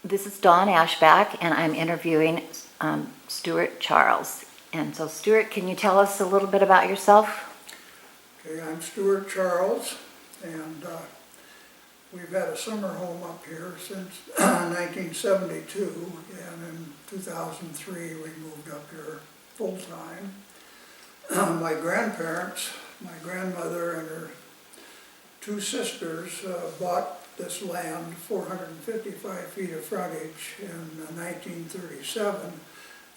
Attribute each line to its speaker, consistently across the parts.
Speaker 1: This is Dawn Ashback, and I'm interviewing Stuart Charles. And so, Stuart, can you tell us a little bit about yourself?
Speaker 2: Okay, I'm Stuart Charles, and we've had a summer home up here since 1972, and in 2003 we moved up here full-time. My grandparents, my grandmother and her two sisters bought this land, 455 feet of frontage, in 1937,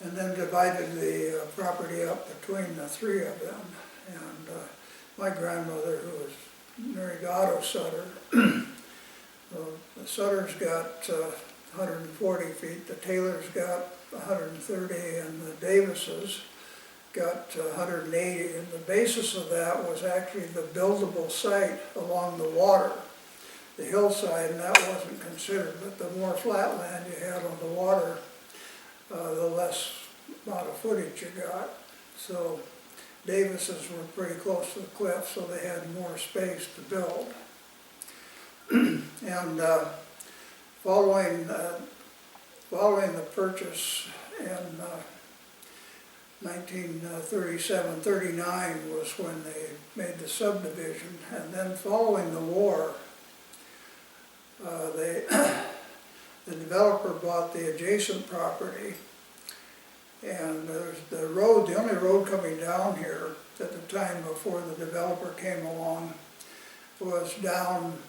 Speaker 2: and then divided the property up between the three of them. And my grandmother, who was married to Otto Sutter, the Sutters got 140 feet, the Taylors got 130, and the Davises got 180, and the basis of that was actually the buildable site along the water, the hillside, and that wasn't considered. But the more flat land you had on the water, the less amount of footage you got. So Davises were pretty close to the cliff, so they had more space to build. And following the purchase in 1937-39 was when they made the subdivision, and then following the war, the developer bought the adjacent property, and there's the road, the only road coming down here at the time before the developer came along was down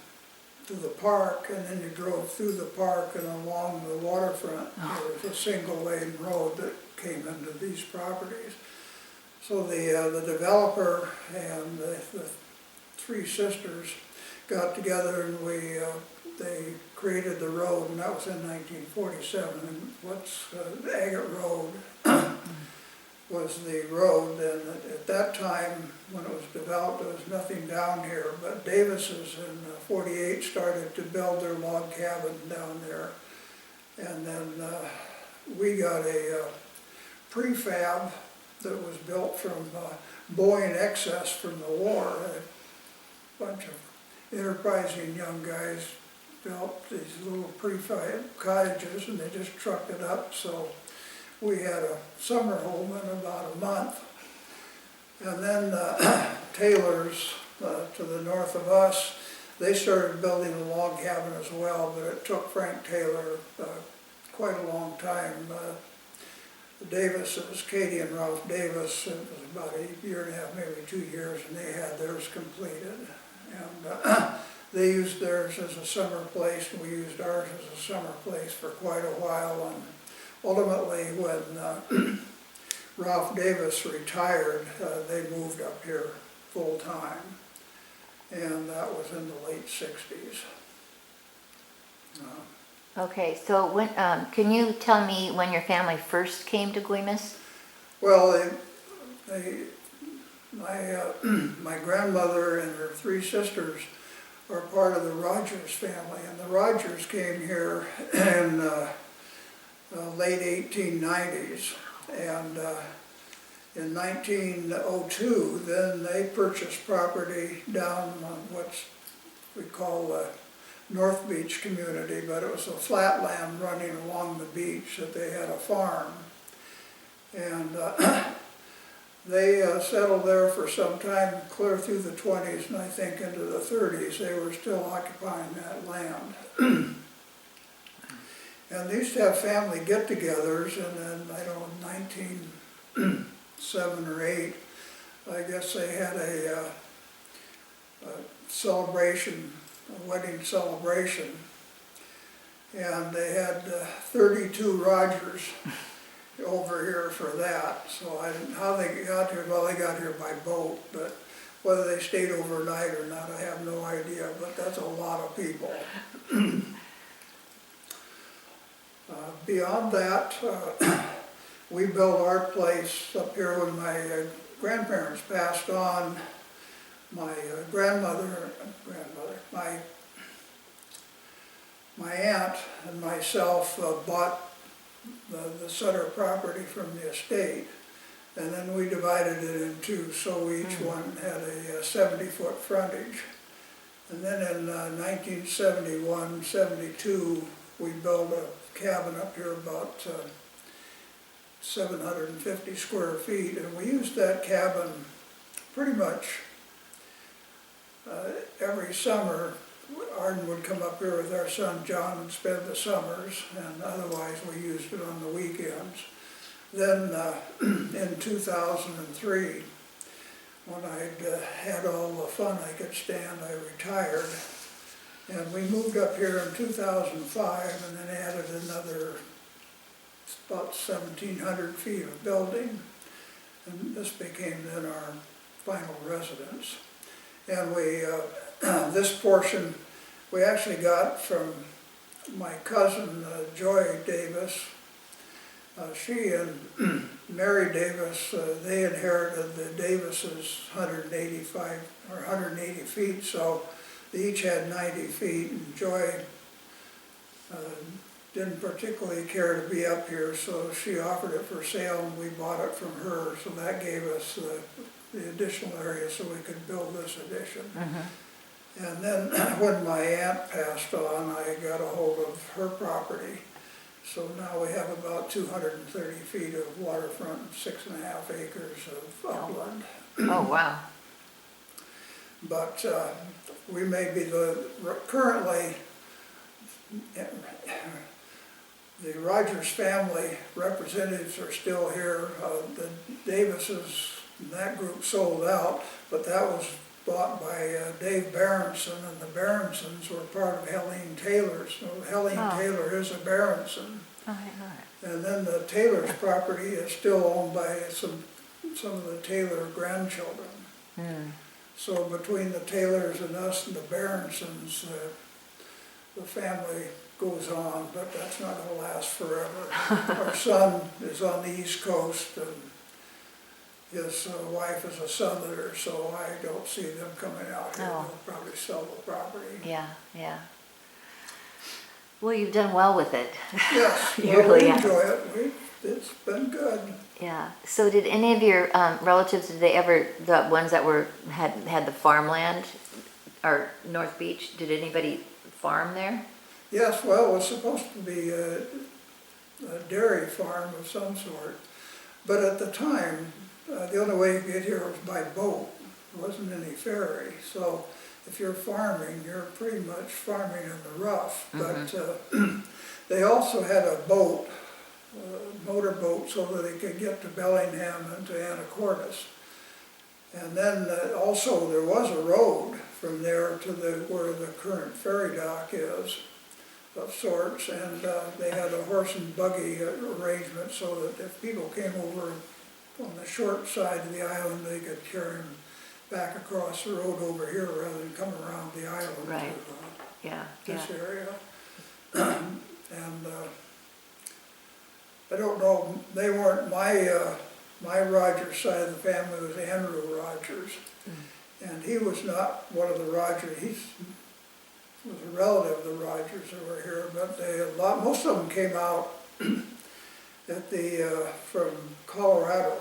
Speaker 2: to the park, and then you drove through the park and along the waterfront. There was a single lane road that came into these properties. So the developer and the three sisters got together, and they created the road, and that was in 1947. And what's Agate Road was the road, and at that time when it was developed there was nothing down here, but Davises in 48 started to build their log cabin down there, and then we got a prefab that was built from Boeing excess from the war. A bunch of enterprising young guys built these little prefab cottages, and they just trucked it up. So we had a summer home in about a month. And then Taylors to the north of us, they started building a log cabin as well, but it took Frank Taylor quite a long time. The Davises, Katie and Ralph Davis, it was about a year and a half, maybe 2 years, and they had theirs completed. And they used theirs as a summer place, and we used ours as a summer place for quite a while. And ultimately, when Ralph Davis retired, they moved up here full time, and that was in the late 60s.
Speaker 1: Okay, so when, can you tell me when your family first came to Guaymas?
Speaker 2: Well, my grandmother and her three sisters are part of the Rogers family, and the Rogers came here in late 1890s, and in 1902 then they purchased property down on what we call the North Beach community, but it was a flat land running along the beach that they had a farm, and they settled there for some time, clear through the 20s, and I think into the 30s they were still occupying that land. And they used to have family get-togethers, and then, I don't know, 1907 or 8, I guess they had a celebration, a wedding celebration, and they had 32 Rogers over here for that. So I didn't, how they got here, well, they got here by boat, but whether they stayed overnight or not, I have no idea, but that's a lot of people. Beyond that, we built our place up here when my grandparents passed on. My my aunt and myself bought the Sutter property from the estate, and then we divided it in two, so each one had a 70-foot frontage. And then in 1971-72, we built a cabin up here about 750 square feet, and we used that cabin pretty much every summer. Arden would come up here with our son John and spend the summers, and otherwise we used it on the weekends. Then in 2003, when I'd had all the fun I could stand, I retired. And we moved up here in 2005 and then added another about 1,700 feet of building. And this became then our final residence. And we, this portion, we actually got from my cousin Joy Davis. She and Mary Davis, they inherited the Davises 185 or 180 feet, so they each had 90 feet, and Joy didn't particularly care to be up here, so she offered it for sale and we bought it from her, so that gave us the additional area so we could build this addition. Mm-hmm. And then when my aunt passed on, I got a hold of her property. So now we have about 230 feet of waterfront and 6.5 acres of upland.
Speaker 1: Oh, wow.
Speaker 2: But we may be currently, the Rogers family representatives are still here. The Davises, that group sold out, but that was bought by Dave Berenson, and the Berensons were part of Helene Taylor's. So Helene Taylor is a Berenson.
Speaker 1: Oh, I didn't know that.
Speaker 2: And then the Taylor's property is still owned by some of the Taylor grandchildren. So between the Taylors and us and the Berensons, the family goes on, but that's not going to last forever. Our son is on the East Coast, and his wife is a Southerner, so I don't see them coming out here.
Speaker 1: Oh.
Speaker 2: They'll probably sell the property.
Speaker 1: Yeah, yeah. Well, you've done well with it.
Speaker 2: Yes,
Speaker 1: You
Speaker 2: well,
Speaker 1: really
Speaker 2: we
Speaker 1: have.
Speaker 2: enjoy it. It's been good.
Speaker 1: Yeah. So did any of your relatives, did they ever, the ones that had the farmland or North Beach, did anybody farm there?
Speaker 2: Yes, well, it was supposed to be a dairy farm of some sort, but at the time, the only way you could get here was by boat. There wasn't any ferry, so if you're farming, you're pretty much farming in the rough. Mm-hmm. But they also had a boat, motorboat, so that they could get to Bellingham and to Anacortes. And then also there was a road from there to where the current ferry dock is, of sorts, and they had a horse and buggy arrangement so that if people came over on the short side of the island, they could carry them back across the road over here rather than come around the island
Speaker 1: Right.
Speaker 2: to this area. And I don't know, they weren't, my Rogers side of the family was Andrew Rogers. And he was not one of the Rogers, he was a relative of the Rogers that were here, but most of them came out from Colorado.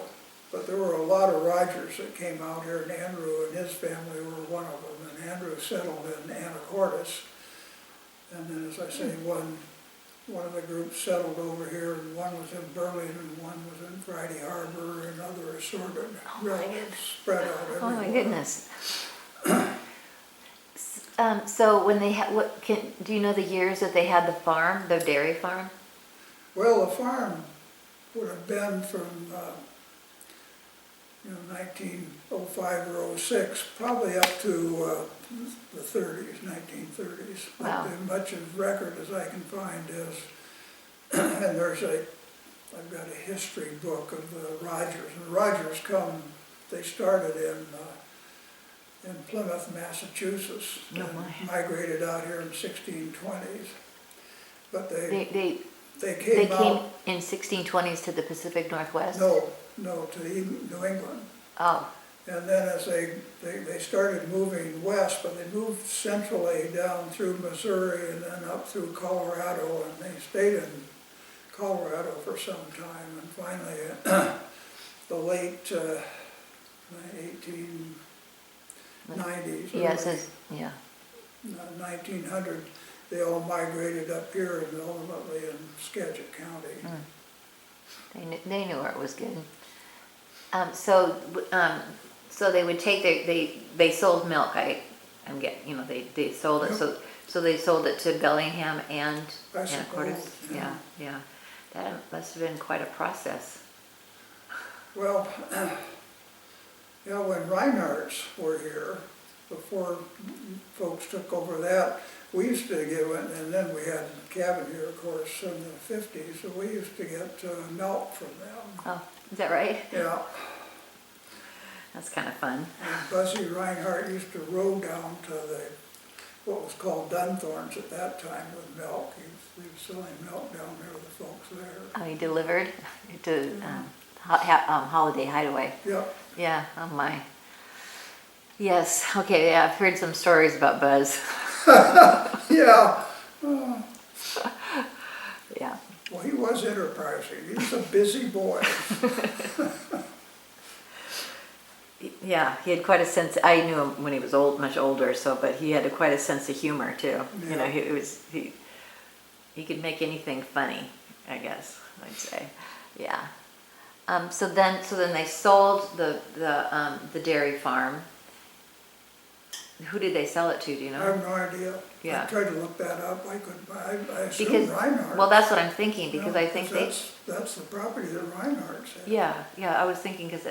Speaker 2: But there were a lot of Rogers that came out here, and Andrew and his family were one of them. And Andrew settled in Anacortes. And then, as I say, one of the groups settled over here, and one was in Burlington, and one was in Friday Harbor, and other assorted relatives spread out everywhere.
Speaker 1: Oh my goodness. So when they had, do you know the years that they had the farm, the dairy farm?
Speaker 2: Well, the farm would have been from 1905 or 06, probably up to the 30s, 1930s.
Speaker 1: Wow.
Speaker 2: As much of record as I can find is, and I've got a history book of the Rogers. And the Rogers they started in Plymouth, Massachusetts, and migrated out here in the 1620s. But they came out
Speaker 1: in 1620s to the Pacific Northwest?
Speaker 2: No, to New England.
Speaker 1: Oh.
Speaker 2: And then as they started moving west, but they moved centrally down through Missouri and then up through Colorado, and they stayed in Colorado for some time. And finally, the late 1890s,
Speaker 1: Yeah, it says, yeah.
Speaker 2: 1900, they all migrated up here and ultimately in Skagit County.
Speaker 1: They knew where it was good. So they would take they sold milk. I'm getting, they sold it.
Speaker 2: Yep.
Speaker 1: So they sold it to Bellingham and
Speaker 2: I suppose,
Speaker 1: Anacortes. Yeah. That must have been quite a process.
Speaker 2: Well, when Reinhardt's were here, before folks took over that, we used to get, and then we had a cabin here, of course, in the 50s, so we used to get milk from them.
Speaker 1: Oh, is that right?
Speaker 2: Yeah,
Speaker 1: That's kind of fun.
Speaker 2: and Buzzy Reinhardt used to row down to what was called Dunthorne's at that time with milk. He was selling milk down there with the folks there.
Speaker 1: Oh, he delivered to Holiday Hideaway.
Speaker 2: Yep.
Speaker 1: Yeah. Oh my. Yes. Okay. Yeah, I've heard some stories about Buzz.
Speaker 2: Yeah.
Speaker 1: Yeah.
Speaker 2: Well, he was enterprising. He was a busy boy.
Speaker 1: Yeah, he had quite a sense. I knew him when he was much older. But he had quite a sense of humor too.
Speaker 2: Yeah.
Speaker 1: He could make anything funny, I guess I'd say. Yeah. So then they sold the dairy farm. Who did they sell it to? Do you
Speaker 2: I
Speaker 1: know?
Speaker 2: have no idea.
Speaker 1: Yeah.
Speaker 2: I tried to look that up. I couldn't. I assume
Speaker 1: Because
Speaker 2: Reinhardt.
Speaker 1: well, that's what I'm thinking because
Speaker 2: Yeah,
Speaker 1: I think they.
Speaker 2: that's the property that Reinhardt said.
Speaker 1: Yeah. I was thinking because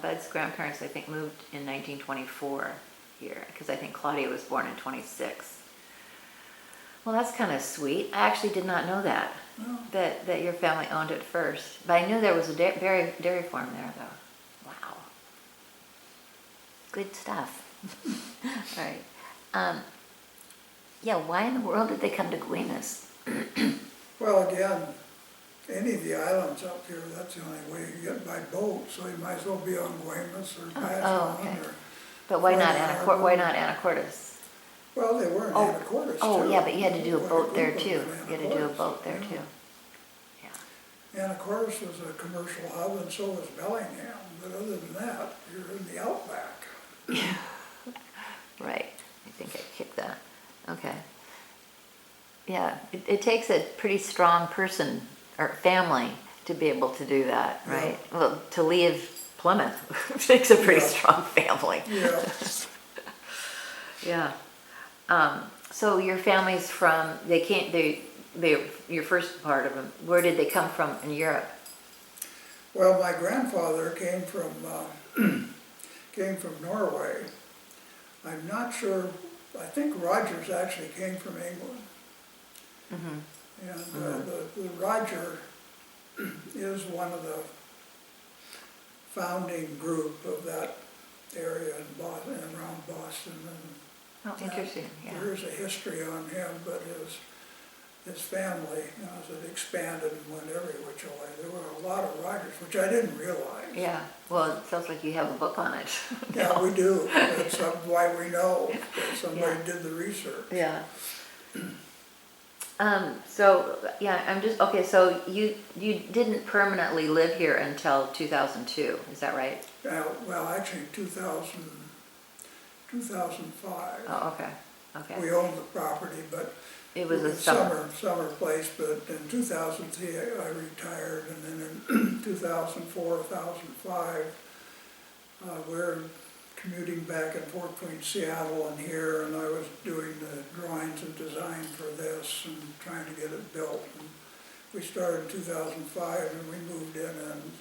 Speaker 1: Bud's grandparents I think moved in 1924 here because I think Claudia was born in 26. Well, that's kind of sweet. I actually did not know that.
Speaker 2: No.
Speaker 1: That your family owned it first. But I knew there was a dairy farm there, though. Wow. Good stuff. All right. Yeah, why in the world did they come to Guaymas?
Speaker 2: Well, again, any of the islands up here, that's the only way you get by boat. So you might as well be on Guaymas or Pajon
Speaker 1: okay.
Speaker 2: or.
Speaker 1: But why not
Speaker 2: Florida
Speaker 1: Why not Anacortes?
Speaker 2: Well, they were in
Speaker 1: Oh,
Speaker 2: Anacortes
Speaker 1: oh
Speaker 2: too.
Speaker 1: yeah, but you had to do a
Speaker 2: Quite
Speaker 1: boat there
Speaker 2: group
Speaker 1: too.
Speaker 2: of
Speaker 1: You had to do a
Speaker 2: Anacortes,
Speaker 1: boat there
Speaker 2: yeah.
Speaker 1: too. Yeah.
Speaker 2: Anacortes was a commercial hub, and so was Bellingham. But other than that, you're in the outback.
Speaker 1: Right. I think I kicked that. Okay. Yeah, it takes a pretty strong person or family to be able to do that, right?
Speaker 2: Yeah.
Speaker 1: Well, to leave Plymouth takes a pretty
Speaker 2: Yeah.
Speaker 1: strong family.
Speaker 2: Yeah.
Speaker 1: Yeah. So your family's from, your first part of them, where did they come from in Europe?
Speaker 2: Well, my grandfather came from Norway. I'm not sure. I think Rogers actually came from England.
Speaker 1: Mm-hmm.
Speaker 2: And the Roger is one of the founding group of that area in Boston, around Boston. And
Speaker 1: Oh, interesting, yeah.
Speaker 2: There is a history on him, but his family, as it expanded and went every which way. There were a lot of Rogers, which I didn't realize.
Speaker 1: Yeah, well, it sounds like you have a book on it.
Speaker 2: Yeah, we do. That's why we know that somebody
Speaker 1: Yeah.
Speaker 2: did the research.
Speaker 1: Yeah. So, yeah, okay, so you didn't permanently live here until 2002, is that right?
Speaker 2: Well, actually, 2005.
Speaker 1: Oh, okay, okay.
Speaker 2: We owned the property, but
Speaker 1: It was a
Speaker 2: summer place. But in 2003, I retired, and then in 2004, 2005, we're commuting back and forth between Seattle and here, and I was doing the drawings and design for this and trying to get it built. And we started in 2005, and we moved in, and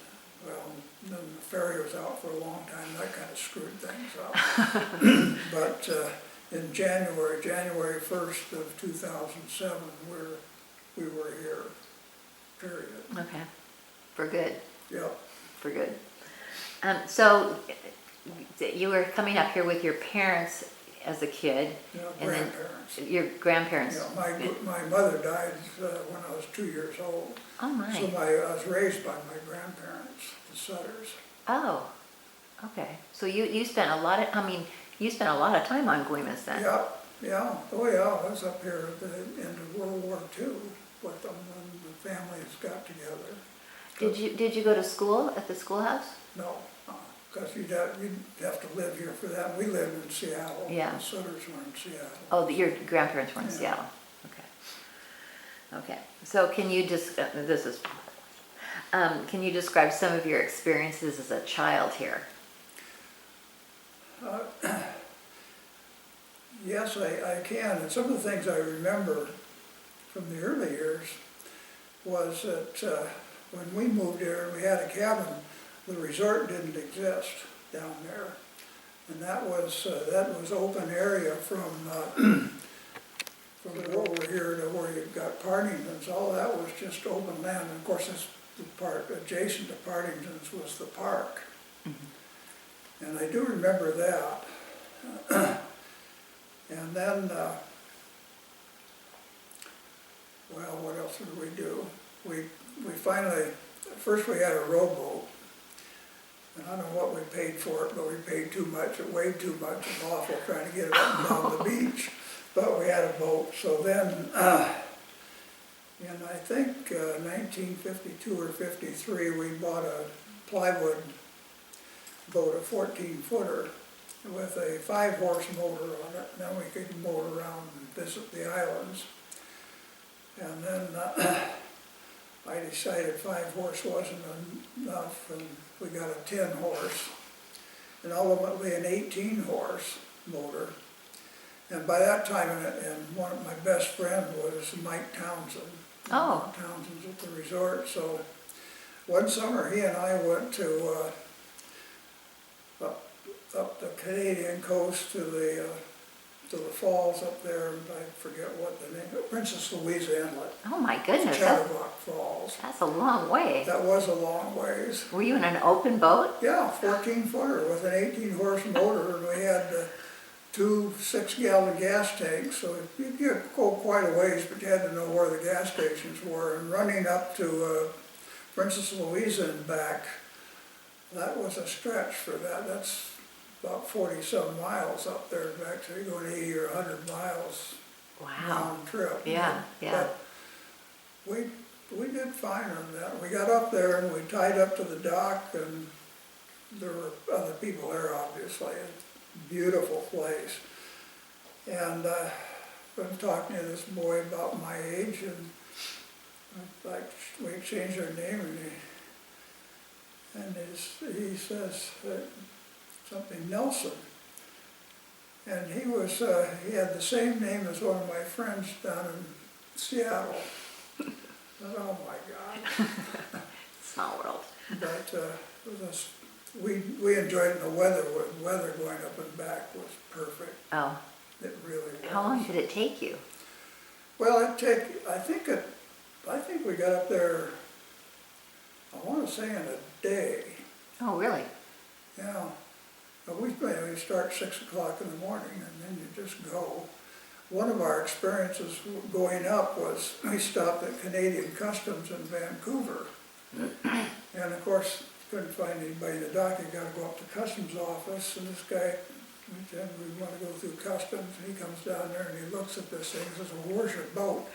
Speaker 2: well, then the ferry was out for a long time. That kind of screwed things up. But in January 1st of 2007, we were here, period.
Speaker 1: Okay, for good,
Speaker 2: Yep.
Speaker 1: for good. So you were coming up here with your parents as a kid,
Speaker 2: Yeah,
Speaker 1: and then
Speaker 2: grandparents.
Speaker 1: your grandparents.
Speaker 2: Yeah, my mother died when I was 2 years old.
Speaker 1: Oh my.
Speaker 2: So I was raised by my grandparents, the Sutters.
Speaker 1: Oh, okay. So you spent a lot of, you spent a lot of time on Guaymas then.
Speaker 2: Yeah. Oh yeah, I was up here at the end of World War II with them when the families got together.
Speaker 1: Did you go to school at the schoolhouse?
Speaker 2: No, because you'd have to live here for that. We lived in Seattle.
Speaker 1: Yeah.
Speaker 2: The Sutters were in Seattle.
Speaker 1: Oh, your grandparents were in
Speaker 2: Yeah.
Speaker 1: Seattle. Okay. So can you just, can you describe some of your experiences as a child here?
Speaker 2: Yes, I can. And some of the things I remember from the early years was that when we moved here and we had a cabin, the resort didn't exist down there. And that was open area from over here to where you've got Partington's. All that was just open land. And of course, the part adjacent to Partington's was the park. Mm-hmm. And I do remember that. And then, well, what else did we do? We finally, first we had a rowboat. And I don't know what we paid for it, but we paid too much. It weighed too much. It was awful trying to get it up and down the beach. But we had a boat. So then, in I think 1952 or 53, we bought a plywood boat, a 14-footer, with a 5-horse motor on it. Then we could motor around and visit the islands. And then I decided 5-horse wasn't enough, and we got a 10-horse, and ultimately an 18-horse motor. And by that time, and one of my best friend was Mike Townsend.
Speaker 1: Oh.
Speaker 2: Townsend's at the resort. So one summer, he and I went to up the Canadian coast to the falls up there. I forget what the name. Princess Louise Inlet.
Speaker 1: Oh my goodness,
Speaker 2: Chatterbox Falls.
Speaker 1: that's a long way.
Speaker 2: That was a long ways.
Speaker 1: Were you in an open boat?
Speaker 2: Yeah, 14-footer with an 18-horse motor, and we had 2 6-gallon gas tanks, so you could go quite a ways, but you had to know where the gas stations were. And running up to Princess Louisa and back, that was a stretch for that. That's about 40-some miles up there and back, so you're going 80 or 100 miles
Speaker 1: Wow.
Speaker 2: round trip.
Speaker 1: Yeah, yeah.
Speaker 2: But we did fine on that. We got up there and we tied up to the dock, and there were other people there, obviously. A beautiful place. And I've been talking to this boy about my age, and we exchanged our name, and he says something Nelson. And he had the same name as one of my friends down in Seattle. I thought, oh my God.
Speaker 1: Small world.
Speaker 2: But we enjoyed it. The weather going up and back was perfect.
Speaker 1: Oh.
Speaker 2: It really was.
Speaker 1: How long did it take you?
Speaker 2: Well, I think we got up there, I want to say in a day.
Speaker 1: Oh, really?
Speaker 2: Yeah. But we start 6 o'clock in the morning, and then you just go. One of our experiences going up was we stopped at Canadian Customs in Vancouver. And of course, couldn't find anybody in the dock. You got to go up to Customs office, and this guy, we said, we want to go through Customs, and he comes down there and he looks at this thing and says, well, where's your boat?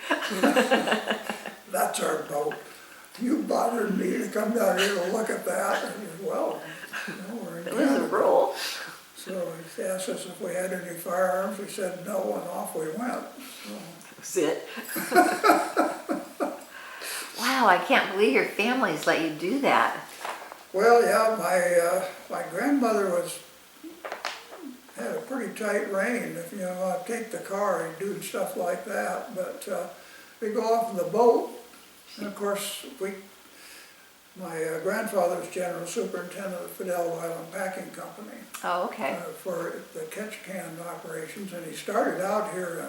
Speaker 2: That's our boat. You bothered me to come down here to look at that. And he said, well, we're in
Speaker 1: It was a
Speaker 2: Canada.
Speaker 1: rule.
Speaker 2: So he asked us if we had any firearms. We said no, and off we went.
Speaker 1: That was it. Wow, I can't believe your families let you do that.
Speaker 2: Well, yeah, my grandmother had a pretty tight rein. If you take the car and do stuff like that, but we go off in the boat, and of course my grandfather was general superintendent of the Fidel Island Packing Company.
Speaker 1: Oh, okay.
Speaker 2: For the catch can operations, and he started out here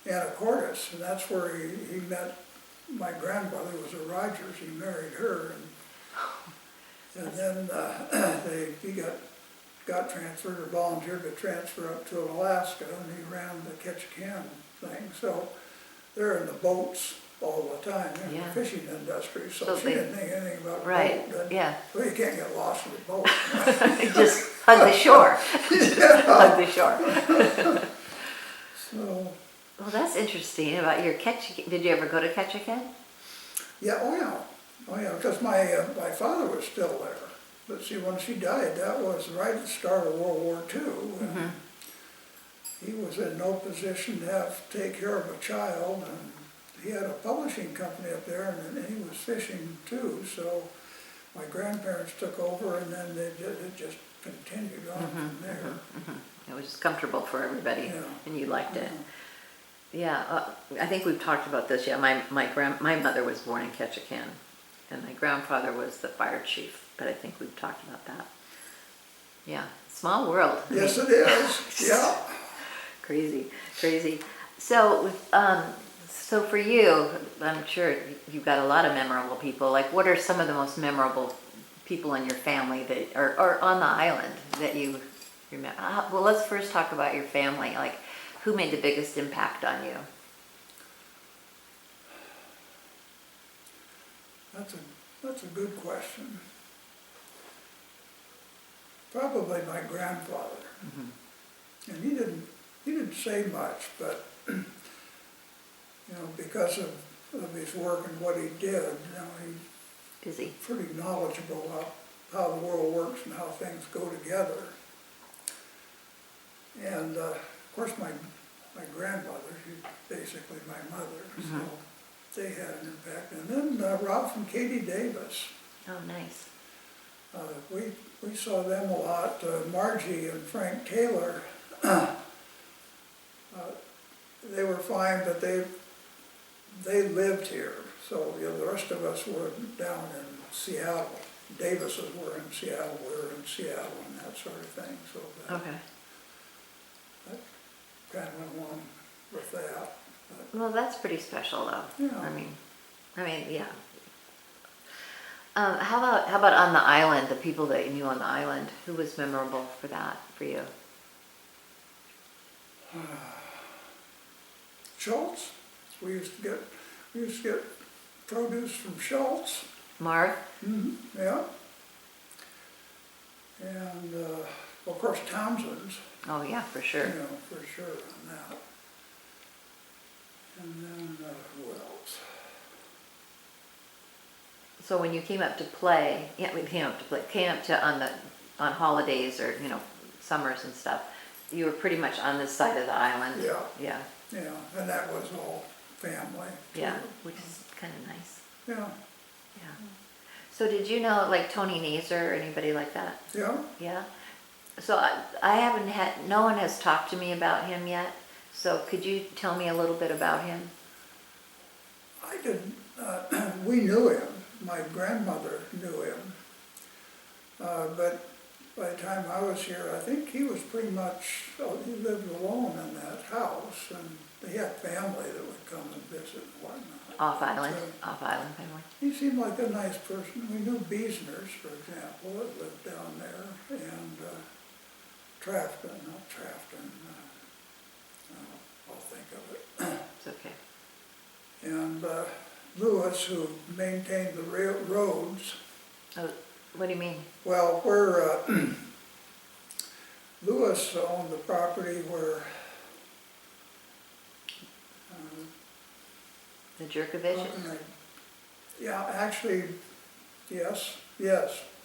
Speaker 2: in Anacortes, and that's where he met my grandmother. Was a Rogers. He married her, and then he got transferred or volunteered to transfer up to Alaska, and he ran the catch can thing. So they're in the boats all the time in the fishing industry, so she didn't think anything about the boat.
Speaker 1: Yeah.
Speaker 2: Well, you can't get lost in the boat.
Speaker 1: Just hug the shore. Hug the shore.
Speaker 2: So,
Speaker 1: Well, that's interesting about your Ketchikan. Did you ever go to Ketchikan?
Speaker 2: yeah, oh yeah, because my father was still there. but see, when she died, that was right at the start of World War II. And he was in no position to take care of a child, and he had a publishing company up there, and he was fishing too, so my grandparents took over, and then it just continued on from there.
Speaker 1: It was just comfortable for everybody,
Speaker 2: Yeah.
Speaker 1: and you liked it. Yeah, I think we've talked about this. Yeah, my mother was born in Ketchikan, and my grandfather was the fire chief. But I think we've talked about that. Yeah, small world.
Speaker 2: Yes, it is. Yeah.
Speaker 1: Crazy. So, so for you, I'm sure you've got a lot of memorable people. Like, what are some of the most memorable people in your family that are on the island that you remember? Well, let's first talk about your family. Like, who made the biggest impact on you?
Speaker 2: That's a good question. Probably my grandfather. And he didn't say much, but because of his work and what he did, he's
Speaker 1: Busy.
Speaker 2: pretty knowledgeable about how the world works and how things go together. And of course my grandmother, she's basically my mother, so they had an impact. And then Ralph and Katie Davis.
Speaker 1: Oh, nice.
Speaker 2: We saw them a lot. Margie and Frank Taylor, they were fine, but they lived here. So the rest of us were down in Seattle. Davises were in Seattle, we were in Seattle, and that sort of thing. So that kind of went along with that. But,
Speaker 1: Well, that's pretty special, though.
Speaker 2: Yeah.
Speaker 1: I mean, yeah. How about on the island? The people that you knew on the island, who was memorable for that for you?
Speaker 2: Schultz. We used to get produce from Schultz.
Speaker 1: Marv?
Speaker 2: Yeah. And of course Townsend's.
Speaker 1: Oh yeah, for sure.
Speaker 2: For sure on that. And then who else?
Speaker 1: So when you came up to play, came up to on holidays or summers and stuff, you were pretty much on this side of the island.
Speaker 2: Yeah. Yeah, and that was all family.
Speaker 1: Yeah, which is kind of nice.
Speaker 2: Yeah.
Speaker 1: Yeah. So did you know like Tony Nazer or anybody like that?
Speaker 2: Yeah.
Speaker 1: Yeah. So I haven't had, no one has talked to me about him yet. So could you tell me a little bit about him?
Speaker 2: I didn't, we knew him. My grandmother knew him. But by the time I was here, I think he was pretty much, he lived alone in that house, and he had family that would come and visit and whatnot.
Speaker 1: Off-island family.
Speaker 2: He seemed like a nice person. We knew Beesners, for example, that lived down there, and not Trafton, I'll think of it.
Speaker 1: It's okay.
Speaker 2: And Lewis, who maintained the roads.
Speaker 1: Oh, what do you mean?
Speaker 2: Well, where Lewis owned the property where
Speaker 1: The Jerkoviches?
Speaker 2: yeah, actually, yes,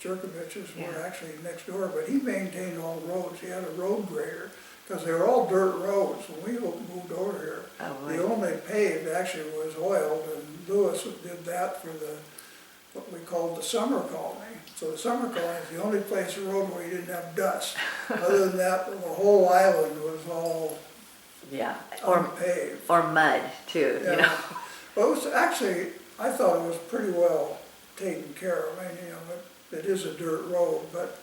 Speaker 2: Jerkoviches were actually next door, but he maintained all the roads. He had a road grader, because they were all dirt roads. When we moved over here, the only paved actually was oiled, and Lewis did that for what we called the summer colony. So the summer colony is the only place in the road where you didn't have dust. Other than that, the whole island was all unpaved.
Speaker 1: Or mud too,
Speaker 2: Yeah. Well, it was actually, I thought it was pretty well taken care of. I mean, it is a dirt road, but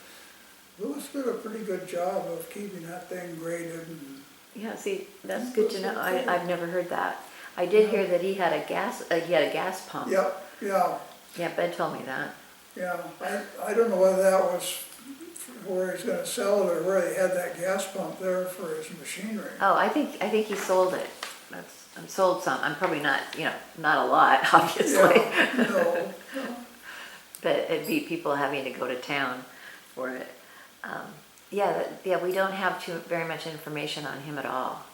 Speaker 2: Lewis did a pretty good job of keeping that thing graded. And
Speaker 1: Yeah, see, that's good to know. I've never heard that. I did hear that he had a gas pump.
Speaker 2: Yep, yeah.
Speaker 1: Yeah, Ben told me that.
Speaker 2: Yeah, I don't know whether that was where he's gonna sell it or where he had that gas pump there for his machinery.
Speaker 1: Oh, I think he sold it. Sold some. I'm probably not, not a lot, obviously.
Speaker 2: Yeah, no.
Speaker 1: But it'd be people having to go to town for it. We don't have very much information on him at all.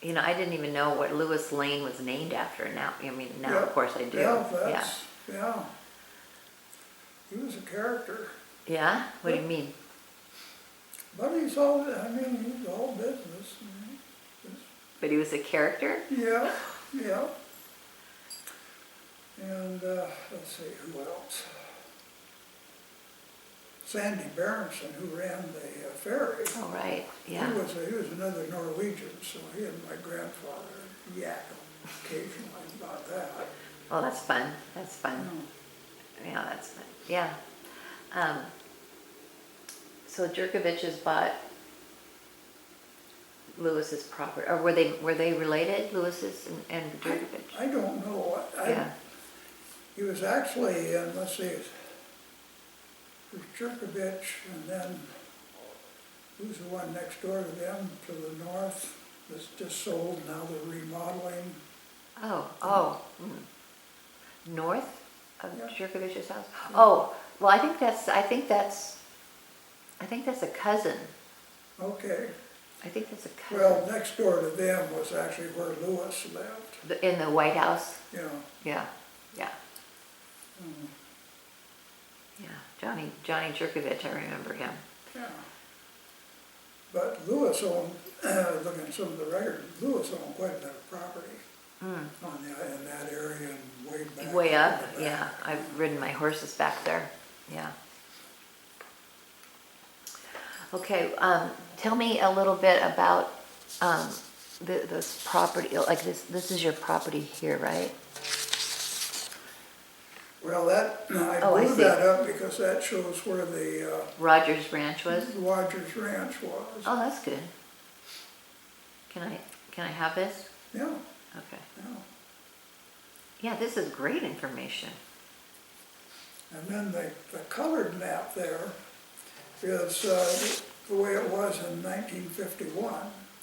Speaker 2: Yeah,
Speaker 1: I didn't even know what Lewis Lane was named after. Now, now
Speaker 2: yeah,
Speaker 1: of course I do.
Speaker 2: Yeah, yeah. He was a character.
Speaker 1: Yeah? What do you mean?
Speaker 2: But he's all business.
Speaker 1: But he was a character?
Speaker 2: Yeah, yeah. And let's see, who else? Sandy Berenson, who ran the ferry.
Speaker 1: Oh, right, yeah.
Speaker 2: He was another Norwegian, so he and my grandfather yak occasionally about that.
Speaker 1: Oh, that's fun. That's fun. Yeah, that's fun. Yeah. So Jerkoviches bought Lewis's property, or were they related, Lewis's and Jerkovich?
Speaker 2: I don't know.
Speaker 1: Yeah.
Speaker 2: He was actually in, let's see, it was Jerkovich, and then who's the one next door to them to the north that's just sold, now they're remodeling.
Speaker 1: Oh. North of
Speaker 2: Yeah.
Speaker 1: Jerkovich's house? Oh, well, I think that's a cousin.
Speaker 2: Okay.
Speaker 1: I think that's a cousin.
Speaker 2: Well, next door to them was actually where Lewis lived.
Speaker 1: In the White House?
Speaker 2: You know.
Speaker 1: Yeah.
Speaker 2: Mm,
Speaker 1: Yeah, Johnny Jerkovich, I remember him.
Speaker 2: yeah. But Lewis owned, looking at some of the records, Lewis owned quite a bit of property in that area and way back.
Speaker 1: Way up,
Speaker 2: in the back.
Speaker 1: yeah. I've ridden my horses back there, yeah. Okay, tell me a little bit about this property, like this is your property here, right?
Speaker 2: Well, I
Speaker 1: Oh, I
Speaker 2: moved
Speaker 1: see.
Speaker 2: that up because that shows where the
Speaker 1: Rogers Ranch was?
Speaker 2: Rogers Ranch was.
Speaker 1: Oh, that's good. Can I have this?
Speaker 2: Yeah,
Speaker 1: Okay.
Speaker 2: yeah.
Speaker 1: Yeah, this is great information.
Speaker 2: And then the colored map there is the way it was in 1951.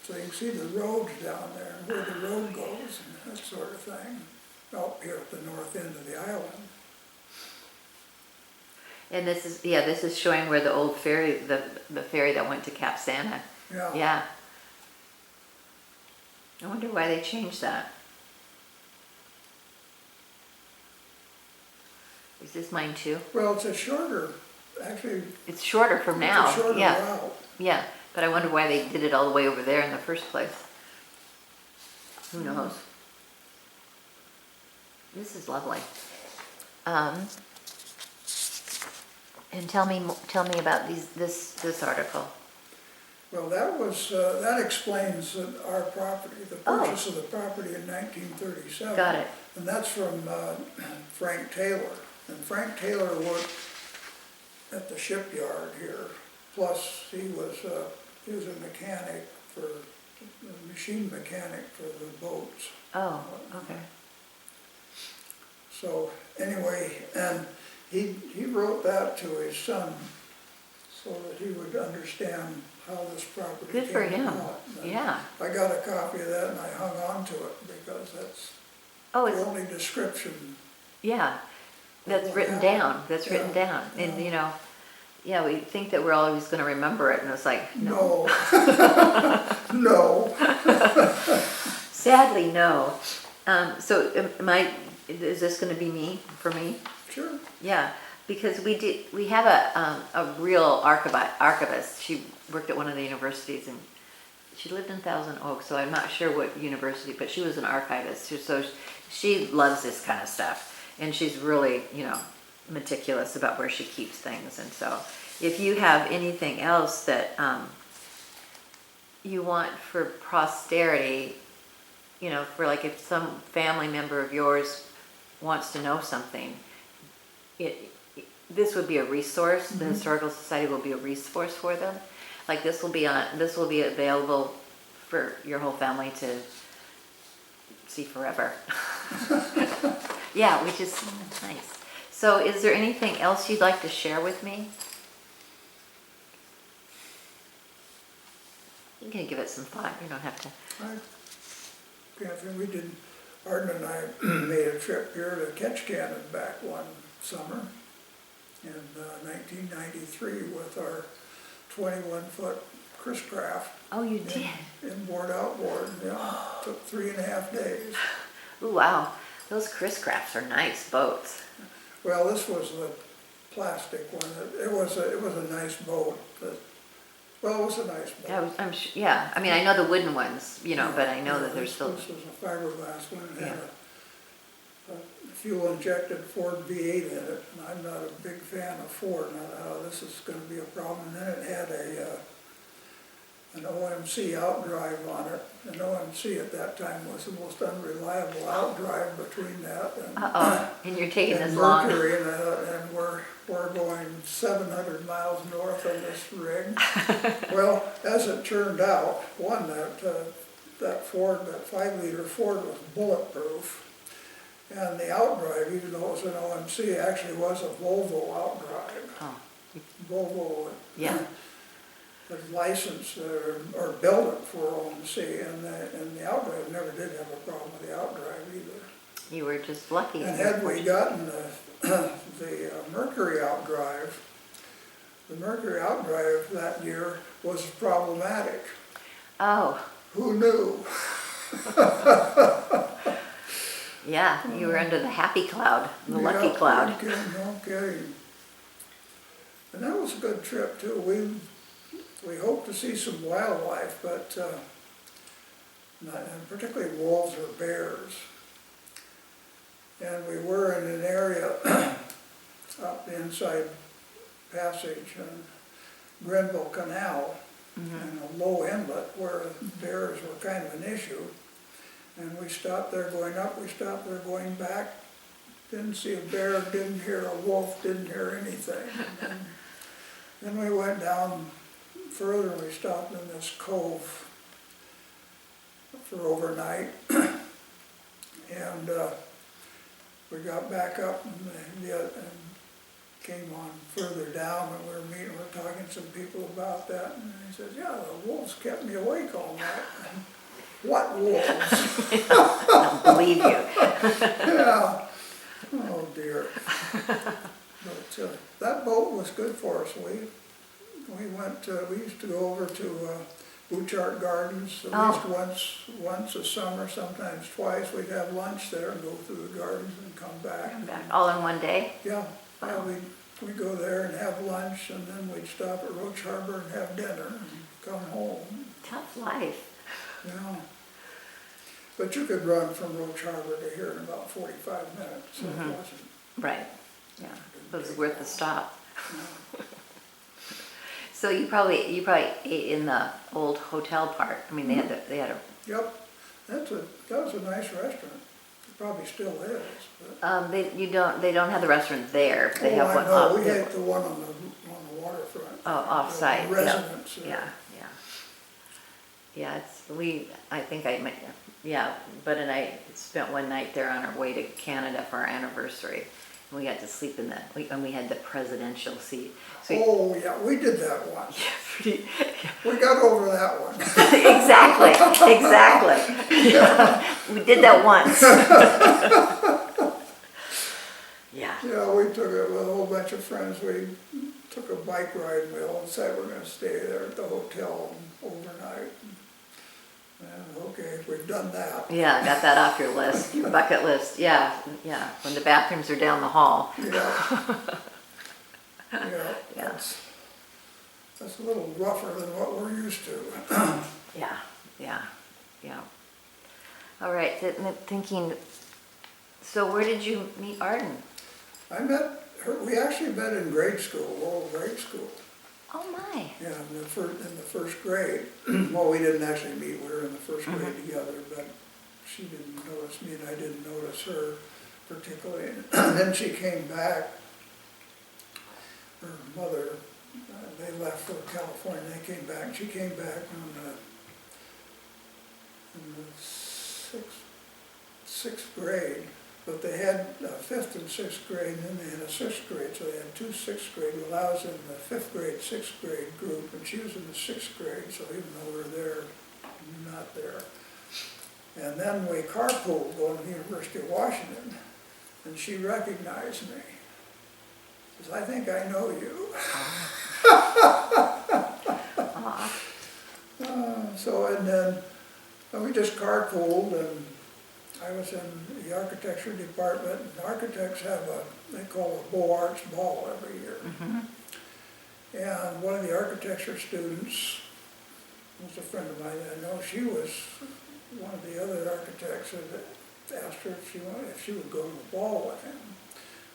Speaker 2: So you can see the roads down there and where the road goes and that sort of thing, up here at the north end of the island.
Speaker 1: And this is showing where the old ferry, the ferry that went to Cap Santa.
Speaker 2: Yeah.
Speaker 1: Yeah. I wonder why they changed that. Is this mine too?
Speaker 2: Well, it's a shorter, actually,
Speaker 1: It's shorter from now.
Speaker 2: it's a shorter
Speaker 1: Yeah.
Speaker 2: route.
Speaker 1: Yeah, but I wonder why they did it all the way over there in the first place. Who knows? This is lovely. And tell me about this article.
Speaker 2: Well, that explains our property, the purchase of the property in 1937.
Speaker 1: Got it.
Speaker 2: And that's from Frank Taylor. And Frank Taylor worked at the shipyard here. Plus, he was a mechanic a machine mechanic for the boats.
Speaker 1: Oh, okay.
Speaker 2: So anyway, and he wrote that to his son so that he would understand how this property
Speaker 1: Good for
Speaker 2: came
Speaker 1: him.
Speaker 2: about. And
Speaker 1: Yeah.
Speaker 2: I got a copy of that and I hung on to it because that's
Speaker 1: Oh,
Speaker 2: the
Speaker 1: it's
Speaker 2: only description.
Speaker 1: yeah. That's
Speaker 2: What
Speaker 1: written
Speaker 2: happened.
Speaker 1: down. That's written down. And yeah, we think that we're always going to remember it, and it's like
Speaker 2: No. No.
Speaker 1: Sadly, no. So is this going to be for me?
Speaker 2: Sure.
Speaker 1: Yeah, because we have a real archivist. She worked at one of the universities and she lived in Thousand Oaks, so I'm not sure what university, but she was an archivist. So she loves this kind of stuff. And she's really, meticulous about where she keeps things. And so if you have anything else that you want for posterity, for like if some family member of yours wants to know something, this would be a resource. The Historical Society will be a resource for them. Like this will be available for your whole family to see forever. Yeah, which is nice. So is there anything else you'd like to share with me? You can give it some thought. You don't have to.
Speaker 2: Arden and I made a trip here to Ketchikan and back one summer in 1993 with our 21-foot Chris Craft.
Speaker 1: Oh, you did?
Speaker 2: Inboard, outboard, yeah. Took 3.5 days.
Speaker 1: Ooh, wow. Those Chris Crafts are nice boats.
Speaker 2: Well, this was plastic one. It was a nice boat. Well, it was a nice boat.
Speaker 1: Yeah, yeah. I mean, I know the wooden ones, you know, but I know that there's still.
Speaker 2: This was a fiberglass one. It had
Speaker 1: Yeah.
Speaker 2: a fuel-injected Ford V8 in it, and I'm not a big fan of Ford, and I thought, oh, this is going to be a problem. And then it had an OMC outdrive on it. An OMC at that time was the most unreliable outdrive between that
Speaker 1: And you're taking
Speaker 2: and
Speaker 1: this long.
Speaker 2: Mercury, and we're going 700 miles north on this rig. Well, as it turned out, one, that Ford, that 5-liter Ford was bulletproof, and the outdrive, even though it was an OMC, actually was a Volvo outdrive.
Speaker 1: Oh,
Speaker 2: Volvo
Speaker 1: yeah.
Speaker 2: was licensed or built it for OMC, and the outdrive never did have a problem with the outdrive either.
Speaker 1: You were just lucky.
Speaker 2: And had we gotten the Mercury outdrive, the Mercury outdrive that year was problematic.
Speaker 1: Oh,
Speaker 2: Who knew?
Speaker 1: yeah. You were under the happy cloud, the lucky
Speaker 2: Yeah,
Speaker 1: cloud.
Speaker 2: No kidding. And that was a good trip too. We hoped to see some wildlife, but and particularly wolves or bears. And we were in an area up the Inside Passage and Grenville Canal, and a low inlet where bears were kind of an issue. And we stopped there going up, we stopped there going back, didn't see a bear, didn't hear a wolf, didn't hear anything. And then we went down further and we stopped in this cove for overnight. And we got back up and came on further down, and we were talking to some people about that, and he says, yeah, the wolves kept me awake all night. What wolves?
Speaker 1: I don't believe you.
Speaker 2: Yeah. Oh dear. But that boat was good for us. We used to go over to Bouchard Gardens at least once a summer, sometimes twice. We'd have lunch there and go through the gardens and come back.
Speaker 1: All in one day?
Speaker 2: Yeah, we'd go there and have lunch, and then we'd stop at Roach Harbor and have dinner and come home.
Speaker 1: Tough life.
Speaker 2: Yeah. But you could run from Roach Harbor to here in about 45 minutes, so it wasn't.
Speaker 1: Right. Yeah. It was worth the stop.
Speaker 2: Yeah.
Speaker 1: So you probably ate in the old hotel part. I mean, they had a.
Speaker 2: Yep, that was a nice restaurant. It probably still is. But.
Speaker 1: They don't have the restaurant there. They have one.
Speaker 2: No, we had the one on the waterfront.
Speaker 1: Oh, off-site.
Speaker 2: The residence.
Speaker 1: Yeah. I think I might. Yeah, Bud and I spent one night there on our way to Canada for our anniversary. And we got to sleep and we had the presidential seat. So
Speaker 2: yeah, we did that once.
Speaker 1: Yeah,
Speaker 2: We got over that one.
Speaker 1: Exactly. Yeah. We did that once. Yeah.
Speaker 2: Yeah, we took it with a whole bunch of friends. We took a bike ride and we all decided we're going to stay there at the hotel overnight. And okay, we've done that.
Speaker 1: Yeah, got that off your list, your bucket list. Yeah. When the bathrooms are down the hall.
Speaker 2: Yeah.
Speaker 1: Yeah.
Speaker 2: That's a little rougher than what we're used to.
Speaker 1: Yeah. All right, thinking, so where did you meet Arden?
Speaker 2: I met her, we actually met in grade school, oral grade school.
Speaker 1: Oh my.
Speaker 2: Yeah, in the first grade. Well, we didn't actually meet, we were in the first grade together, but she didn't notice me and I didn't notice her particularly. And then she came back, her mother, they left for California, they came back, she came back in the sixth grade, but they had fifth and sixth grade, and then they had a sixth grade, so they had two sixth grade. Well, I was in the fifth grade, sixth grade group, and she was in the sixth grade, so even though we were there, we were not there. And then we carpooled going to the University of Washington, and she recognized me. She says, I think I know you. And then we just carpooled, and I was in the architecture department, and architects have they call a Beaux Arts ball every year. And one of the architecture students was a friend of mine. I know she was one of the other architects that asked her if she would go to the ball with him.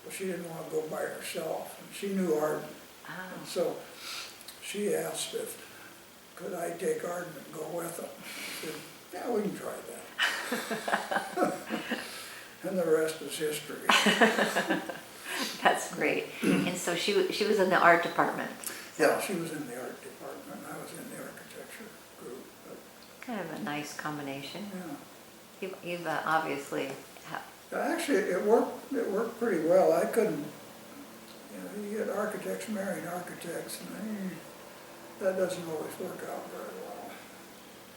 Speaker 2: Well, she didn't want to go by herself, and she knew Arden. And so she asked if could I take Arden and go with him. I said, yeah, we can try that. And the rest is history.
Speaker 1: That's great. And so she was in the art department.
Speaker 2: Yeah, she was in the art department. I was in the architecture group. But,
Speaker 1: Kind of a nice combination.
Speaker 2: yeah.
Speaker 1: You've obviously
Speaker 2: Actually, it worked pretty well. I couldn't, you get architects marrying architects, and that doesn't always work out very well.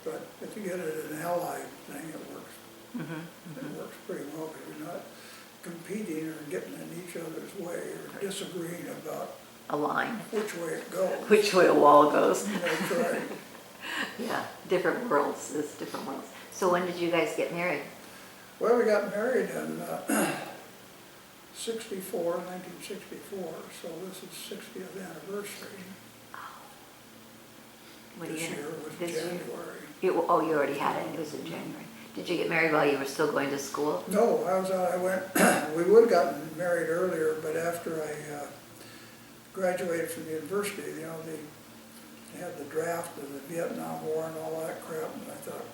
Speaker 2: But if you get it an allied thing, it works. It works pretty well because you're not competing or getting in each other's way or disagreeing about
Speaker 1: a line.
Speaker 2: which way it goes.
Speaker 1: Which way a wall goes.
Speaker 2: That's right.
Speaker 1: Yeah, different worlds. It's different worlds. So when did you guys get married?
Speaker 2: Well, we got married in 1964, so this is 60th anniversary. This year was January.
Speaker 1: You already had it. It was in January. Did you get married while you were still going to school?
Speaker 2: No, I went, we would have gotten married earlier, but after I graduated from the university, they had the draft of the Vietnam War and all that crap, and I thought,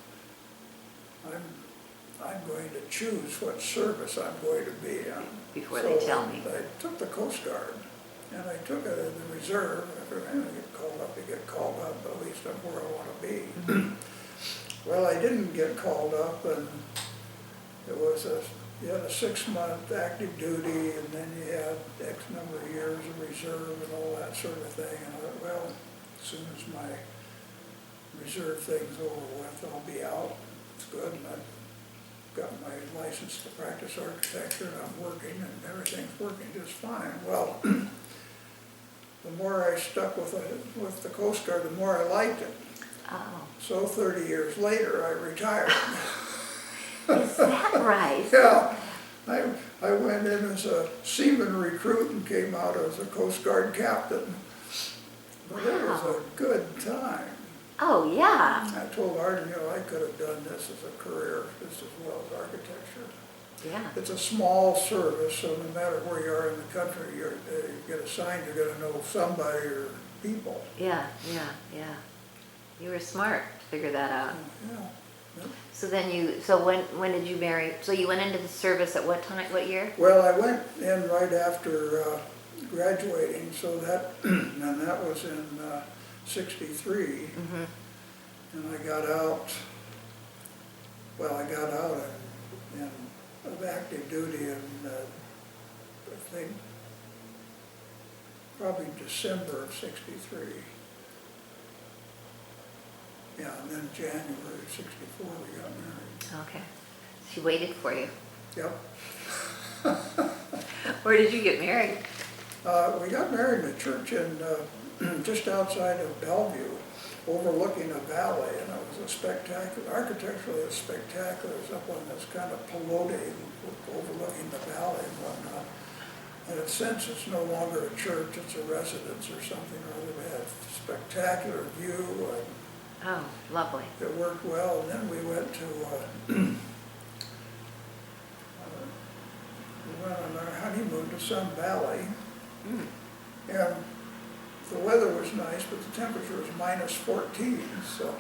Speaker 2: I'm going to choose what service I'm going to be in.
Speaker 1: Before they tell me.
Speaker 2: I took the Coast Guard, and I took it in the reserve. I figured, I get called up, you get called up, but at least I'm where I want to be. Well, I didn't get called up, and it was you had a 6-month active duty, and then you had X number of years of reserve and all that sort of thing. And I thought, well, as soon as my reserve thing's over with, I'll be out. It's good, and I've got my license to practice architecture, and I'm working, and everything's working just fine. Well, the more I stuck with the Coast Guard, the more I liked it.
Speaker 1: Oh.
Speaker 2: So 30 years later, I retired.
Speaker 1: Is that right?
Speaker 2: Yeah. I went in as a seaman recruit and came out as a Coast Guard captain. But it was a good time.
Speaker 1: Oh, yeah.
Speaker 2: I told Arden, I could have done this as a career just as well as architecture.
Speaker 1: Yeah.
Speaker 2: It's a small service, so no matter where you are in the country, you get assigned, you're going to know somebody or people.
Speaker 1: Yeah. You were smart to figure that out.
Speaker 2: Yeah.
Speaker 1: So then so when did you marry? So you went into the service at what time, what year?
Speaker 2: Well, I went in right after graduating, so and that was in 63, and I got out of active duty in, I think, probably December of 63. Yeah, and then January of 64 we got married.
Speaker 1: Okay. She waited for you.
Speaker 2: Yep.
Speaker 1: Where did you get married?
Speaker 2: We got married in a church in just outside of Bellevue, overlooking a valley, and it was architecturally it's spectacular. It was up on this kind of pelote overlooking the valley and whatnot. And since it's no longer a church, it's a residence or something or other. We had a spectacular view, and
Speaker 1: Oh, lovely.
Speaker 2: it worked well. And then we went to we went on our honeymoon to Sun Valley, and the weather was nice, but the temperature was -14, so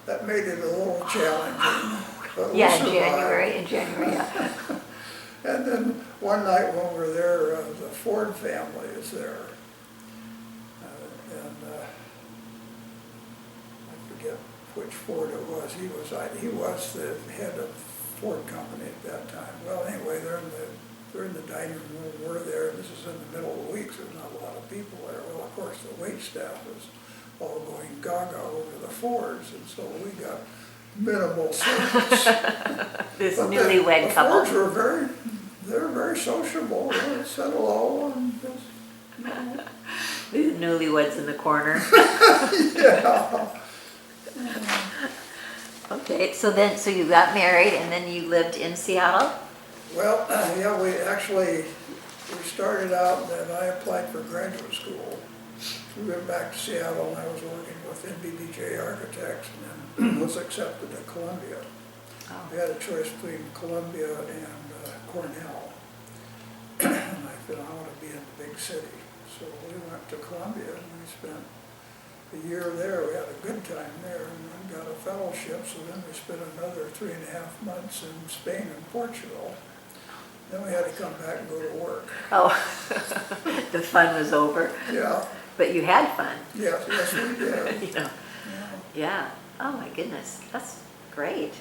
Speaker 2: that made it a little challenging. But we survived.
Speaker 1: In January, yeah.
Speaker 2: And then one night when we were there, the Ford family is there. I forget which Ford it was. He was the head of Ford company at that time. Well, anyway, they're in the dining room. We're there. This is in the middle of the week, so there's not a lot of people there. Well, of course, the wait staff was all going gaga over the Fords, and so we got minimal service.
Speaker 1: This
Speaker 2: But
Speaker 1: newlywed
Speaker 2: the
Speaker 1: couple.
Speaker 2: Fords were very sociable. They said hello and just,
Speaker 1: These newlyweds in the corner.
Speaker 2: yeah.
Speaker 1: Okay, so then, so you got married and then you lived in Seattle?
Speaker 2: Well, yeah, we started out and I applied for graduate school. We went back to Seattle and I was working with NBBJ Architects and then was accepted at Columbia.
Speaker 1: Oh.
Speaker 2: We had a choice between Columbia and Cornell. And I said, I want to be in the big city. So we went to Columbia and we spent a year there. We had a good time there and then got a fellowship. So then we spent another 3.5 months in Spain and Portugal. Then we had to come back and go to work.
Speaker 1: Oh, the fun was over.
Speaker 2: Yeah.
Speaker 1: But you had fun.
Speaker 2: Yes, yes we did.
Speaker 1: You know.
Speaker 2: Yeah.
Speaker 1: Yeah. Oh my goodness, that's great.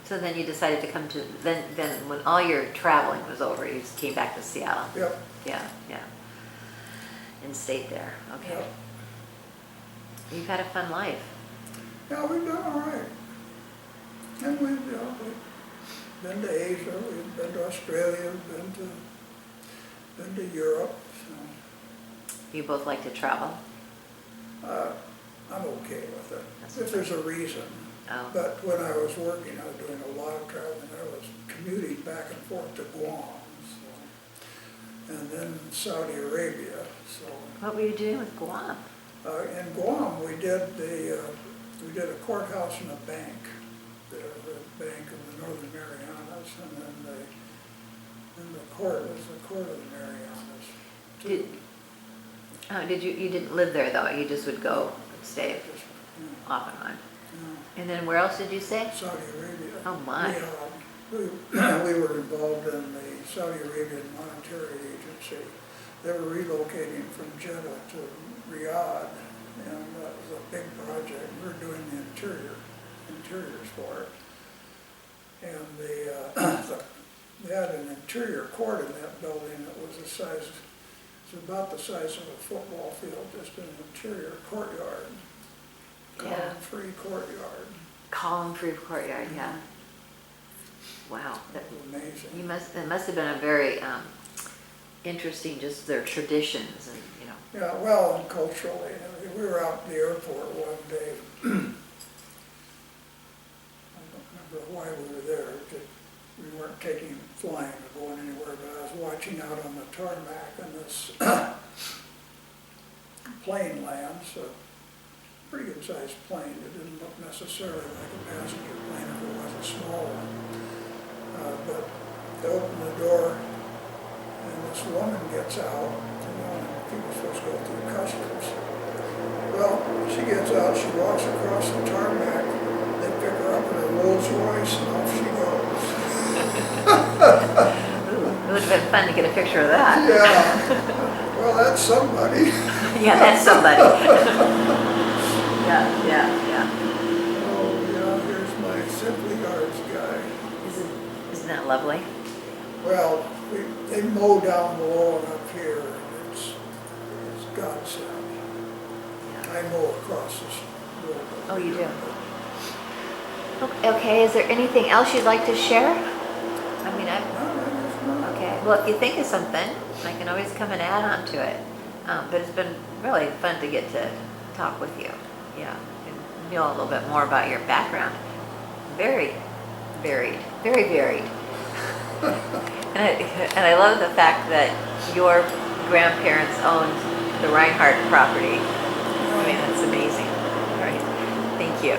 Speaker 1: So then you decided to come to, then when all your traveling was over, you just came back to Seattle.
Speaker 2: Yep.
Speaker 1: Yeah, yeah. And stayed there, okay.
Speaker 2: Yep.
Speaker 1: You've had a fun life.
Speaker 2: Yeah, we've done all right. And we've been to Asia, we've been to Australia, been to Europe. So,
Speaker 1: You both like to travel?
Speaker 2: I'm okay with it,
Speaker 1: That's
Speaker 2: if there's a reason.
Speaker 1: Oh.
Speaker 2: But when I was working, I was doing a lot of traveling. I was commuting back and forth to Guam, so, and then Saudi Arabia. So
Speaker 1: What were you doing with Guam?
Speaker 2: in Guam, we did a courthouse and a bank, the Bank of the Northern Marianas, and then the court was the Court of the Marianas.
Speaker 1: You didn't live there though, you just would go and stay
Speaker 2: Just,
Speaker 1: off and on.
Speaker 2: yeah.
Speaker 1: And then where else did you stay?
Speaker 2: Saudi Arabia.
Speaker 1: Oh my.
Speaker 2: We were involved in the Saudi Arabian Monetary Agency. They were relocating from Jeddah to Riyadh, and that was a big project. We were doing the interiors for it. And they had an interior court in that building that was about the size of a football field, just an interior courtyard.
Speaker 1: Yeah.
Speaker 2: Column-free courtyard.
Speaker 1: Column-free courtyard, yeah. Wow.
Speaker 2: It was amazing.
Speaker 1: It must have been a very interesting, just their traditions and, you know.
Speaker 2: Yeah, well, and culturally, we were out at the airport one day. I don't remember why we were there. We weren't flying or going anywhere, but I was watching out on the tarmac and this plane lands, a pretty good sized plane. It didn't look necessarily like a passenger plane if it was a small one. But they opened the door and this woman gets out, and people are supposed to go through customs. Well, she gets out, she walks across the tarmac, they pick her up in her Rolls Royce and off she goes.
Speaker 1: Ooh, it would have been fun to get a picture of that.
Speaker 2: Yeah, well that's somebody.
Speaker 1: Yeah, that's somebody. Yeah.
Speaker 2: Oh yeah, here's my Simply Yards guy.
Speaker 1: Isn't that lovely?
Speaker 2: Well, they mow down below and up here, and it's godsend.
Speaker 1: Yeah.
Speaker 2: I mow across this road.
Speaker 1: Oh, you do? Okay, is there anything else you'd like to share? I mean, okay. Well, if you think of something, I can always come and add on to it. But it's been really fun to get to talk with you. Yeah, and know a little bit more about your background. Very varied, very varied. And I love the fact that your grandparents owned the Reinhardt property. I mean, that's amazing. All right, thank you.